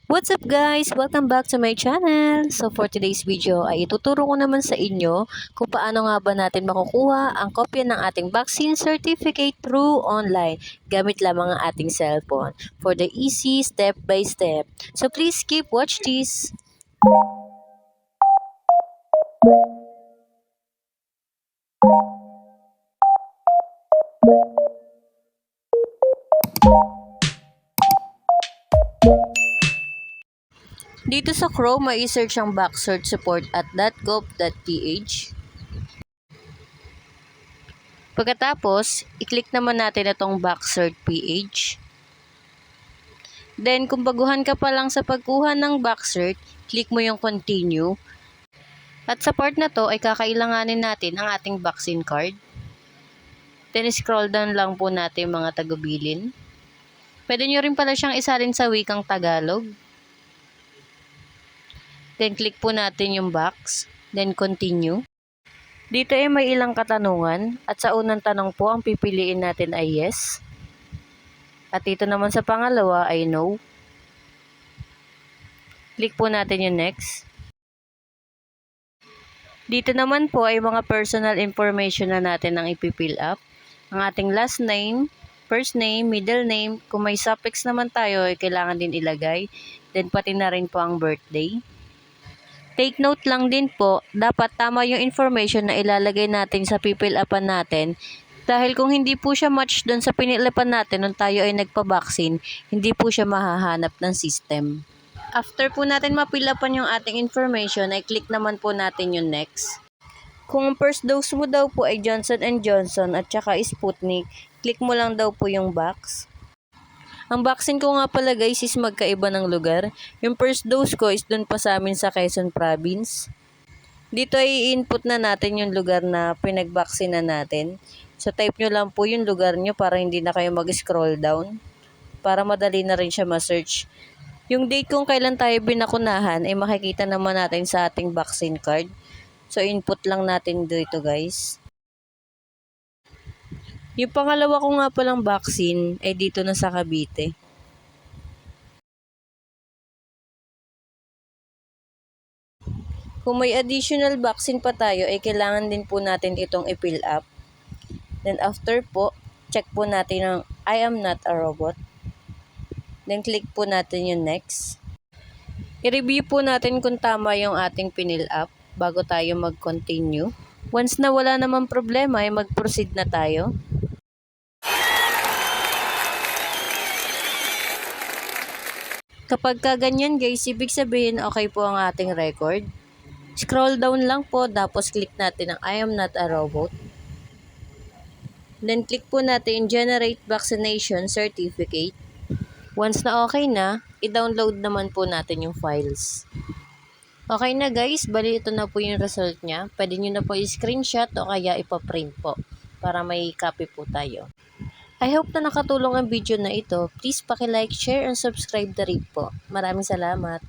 What's up guys? Welcome back to my channel. So for today's video ay ituturo ko naman sa inyo kung paano nga ba natin makukuha ang kopya ng ating vaccine certificate through online gamit lamang ang ating cellphone for the easy step by step. So please keep watch this. Dito sa Chrome, may i-search ang backsearch support at .gov.ph. Pagkatapos, i-click naman natin itong backsearch page. Then, kung baguhan ka pa lang sa pagkuha ng backsearch, click mo yung continue. At sa part na to ay kakailanganin natin ang ating vaccine card. Then, scroll down lang po natin mga tagubilin. Pwede nyo rin pala siyang isalin sa wikang Tagalog. Then, click po natin yung box. Then, continue. Dito ay may ilang katanungan. At sa unang tanong po, ang pipiliin natin ay yes. At dito naman sa pangalawa ay no. Click po natin yung next. Dito naman po ay mga personal information na natin ang ipifill up. Ang ating last name, first name, middle name. Kung may suffix naman tayo, ay kailangan din ilagay. Then, pati na rin po ang birthday. Take note lang din po, dapat tama yung information na ilalagay natin sa pipill upan natin. Dahil kung hindi po siya match doon sa pinilapan natin nung tayo ay nagpa-vaccine, hindi po siya mahahanap ng system. After po natin mapilapan yung ating information, ay click naman po natin yung next. Kung first dose mo daw po ay Johnson & Johnson at saka Sputnik, click mo lang daw po yung box. Ang vaccine ko nga pala guys is magkaiba ng lugar. Yung first dose ko is dun pa sa amin sa Quezon Province. Dito ay i-input na natin yung lugar na pinag-vaccine natin. So type nyo lang po yung lugar nyo para hindi na kayo mag-scroll down. Para madali na rin siya ma-search. Yung date kung kailan tayo binakunahan ay makikita naman natin sa ating vaccine card. So input lang natin dito guys. Yung pangalawa ko nga palang vaccine ay dito na sa Cavite. Kung may additional vaccine pa tayo ay kailangan din po natin itong i-fill up. Then after po, check po natin ang I am not a robot. Then click po natin yung next. I-review po natin kung tama yung ating pinill up bago tayo mag-continue. Once na wala namang problema ay mag-proceed na tayo. Kapag ganyan guys, ibig sabihin okay po ang ating record. Scroll down lang po, tapos click natin ang I am not a robot. Then click po natin generate vaccination certificate. Once na okay na, i-download naman po natin yung files. Okay na guys, bali ito na po yung result niya. Pwede nyo na po i-screenshot o kaya ipaprint po para may copy po tayo. I hope na nakatulong ang video na ito. Please paki-like, share, and subscribe na rin po. Maraming salamat.